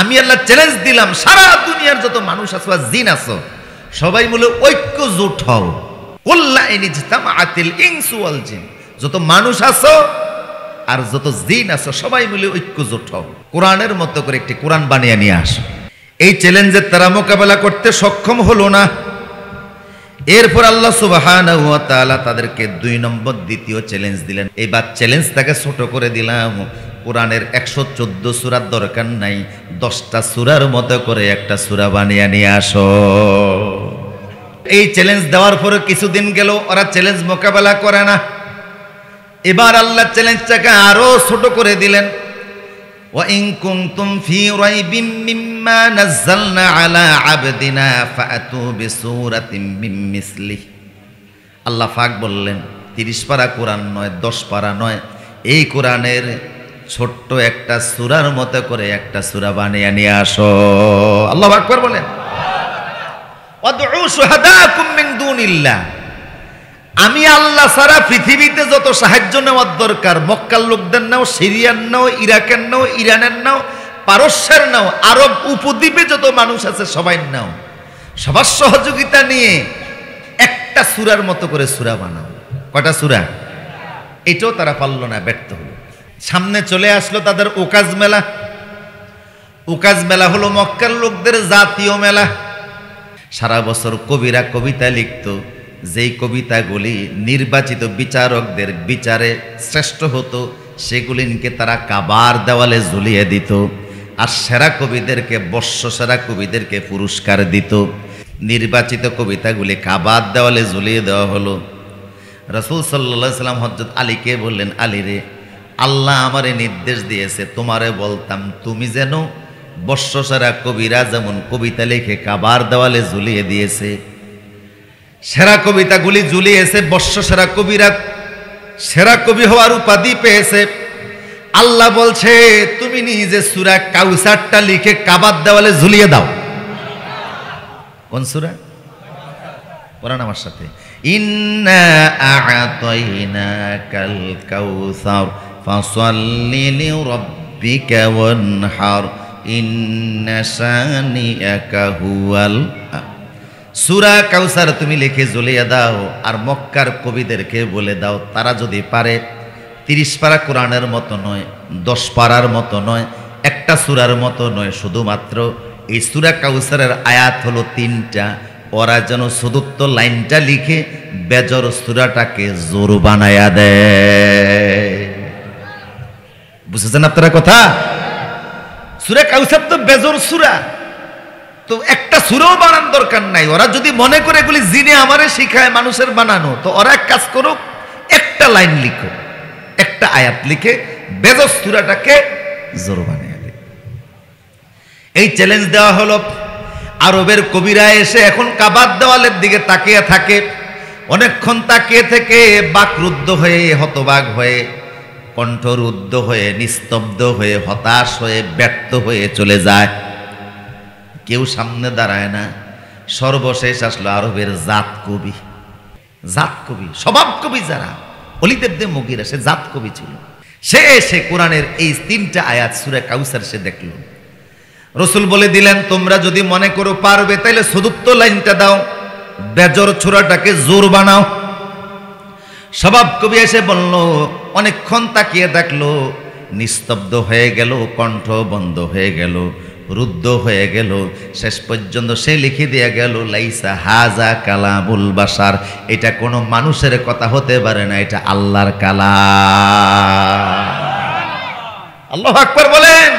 আমি আল্লাহ চ্যালেঞ্জ দিলাম সারা দুনিয়ার যত মানুষ আছো আর জিন আছো সবাই মিলে ঐক্য জোট হও। কুল্লা ইন ইজতামাআতিল ইনসু ওয়াল জিন, যত মানুষ আছো আর যত জিন আছো সবাই মিলে ঐক্য জোট হও, কোরআনের মতো করে একটি কোরআন বানিয়ে নিয়ে আসো। এই চ্যালেঞ্জের তারা মোকাবেলা করতে সক্ষম হলো না। এরপর আল্লাহ সুবহানাহু ওয়া তাআলা তাদেরকে 2 নম্বর দ্বিতীয় চ্যালেঞ্জ দিলেন। এইবার চ্যালেঞ্জটাকে ছোট করে দিলাম, কোরআনের 114 সূরার দরকার নাই, 10টা সূরার মতো করে একটা সূরা বানিয়ে নিয়ে আসো। এই চ্যালেঞ্জ দেওয়ার পরে কিছুদিন গেল, ওরা চ্যালেঞ্জ মোকাবেলা করে না। এবার আল্লাহ চ্যালেঞ্জটাকে আরো ছোট করে দিলেন। ওয়া ইন কুনতুম ফি রাইবিম মিম্মা নাযালনা আলা আবদিনা ফাআতু বিসূরাতিন মিন মিসলিহি। আল্লাহ পাক বললেন 30 পারা কোরআন নয়, 10 পারা নয়, এই কোরআনের ছোট্ট একটা সূরার মতো করে একটা সূরা বানিয়ে নিয়ে আসো। আল্লাহু আকবার বলেন। ওয়াদউ শুহাদাকুম মিন দুনিল্লাহ, আমি আল্লাহ ছাড়া পৃথিবীতে যত সাহায্য নেওয়ার দরকার, মক্কার লোকদের নাও, সিরিয়ার নাও, ইরাকের নাও, ইরানের নাও, পারস্যের নাও, আরব উপদ্বীপে যত মানুষ আছে সবাই নাও, সবার সহযোগিতা নিয়ে একটা সূরার মতো করে সূরা বানাও। কয়টা সূরা? এটাও তারা পারল না, ব্যর্থ হলো। সামনে চলে আসলো তাদের ওকাজ মেলা। ওকাজ মেলা হলো মক্কার লোকদের জাতীয় মেলা। সারা বছর কবিরা কবিতা লিখত, যেই কবিতাগুলি নির্বাচিত বিচারকদের বিচারে শ্রেষ্ঠ হতো সেগুলিকে তারা কাবার দেওয়ালে ঝুলিয়ে দিত, আর সেরা কবিদেরকে, বর্ষসেরা কবিদেরকে পুরস্কার দিত। নির্বাচিত কবিতাগুলি কাবার দেওয়ালে ঝুলিয়ে দেওয়া হলো। রাসূল সাল্লাল্লাহু আলাইহি সাল্লাম হযরত আলীকে বললেন, আলী রে, আল্লাহ আমারে নির্দেশ দিয়েছে তোমারে বলতাম তুমি যেন বর্ষসেরা কবিরা যেমন কবিতা লিখে কাবার দেওয়ালে ঝুলিয়ে দিয়েছে, সেরা কবিতাগুলি ঝুলিয়েছে, বর্ষসেরা কবিরা সেরা কবি হওয়ার উপাধি পেয়েছে। আল্লাহ বলছে তুমি নিজে সূরা কাউসারটা লিখে কাবার দেওয়ালে ঝুলিয়ে দাও। কোন সূরা? পড়ান আমার সাথে। ইন্না আ'তাইনাকাল কাউসার ফাসাল্লি লিরাব্বিকা ওয়ানহার ইন্না শানিআকা হুয়াল। সূরা কাউসার তুমি লিখে ঝুলিয়ে দাও, আর মক্কার কবিদেরকে বলে দাও তারা যদি পারে 30 পারা কোরআনের মতো নয়, 10 পারার মতো নয়, একটা সূরার মতো নয়, শুধুমাত্র এই সূরা কাউসারের আয়াত হলো 3টা, ওরা যেন চতুর্থ লাইনটা লিখে বেজর সূরাটাকে জোর বানায়া দেয়। বুঝেছেন আপনারা কথা? সূরা কাউসার তো বেজর সূরা, তো একটা সূরাও বানানোর দরকার নাই। ওরা যদি মনে করে এগুলি জিনে আমারে শিখায় মানুষের বানানো, তো ওরা এক কাজ করুক, একটা লাইন লিখো, একটা আয়াত লিখে বেজর সূরাটাকে জোর বানিয়ে দেয়। এই চ্যালেঞ্জ দেওয়া হলো। আরবের কবিরা এসে এখন কাবার দেওয়ালের দিকে তাকিয়ে থাকে, অনেকক্ষণ তাকিয়ে থেকে বাকরুদ্ধ হয়ে, হতবাক হয়ে, কণ্ঠরুদ্ধ হয়ে, নিস্তব্ধ হয়ে, হতাশ হয়ে, ব্যর্থ হয়ে চলে যায়। কেউ সামনে দাঁড়ায় না। সর্বশেষ আসলো আরবের জাত কবি। জাত কবি, স্বভাব কবি যারা, ওলীদ ইবনে মুগীরা, সে জাত কবি ছিল। সে এসে কোরআনের এই 3টা আয়াত সূরা কাউসার সে দেখলো। রাসূল বলে দিলেন তোমরা যদি মনে করো পারবে তাহলে চতুর্থ লাইনটা দাও, বেজর সূরাটাকে জোর বানাও। স্বভাব কবি এসে বলল, অনেকক্ষণ তাকিয়ে দেখলো, নিস্তব্ধ হয়ে গেল, কণ্ঠ বন্ধ হয়ে গেল, রুদ্ধ হয়ে গেল। শেষ পর্যন্ত সে লিখে দিয়ে গেল, লাইসা হাজা কালামুল বাশার, এটা কোনো মানুষের কথা হতে পারে না, এটা আল্লাহর কালাম। আল্লাহু আকবার বলেন।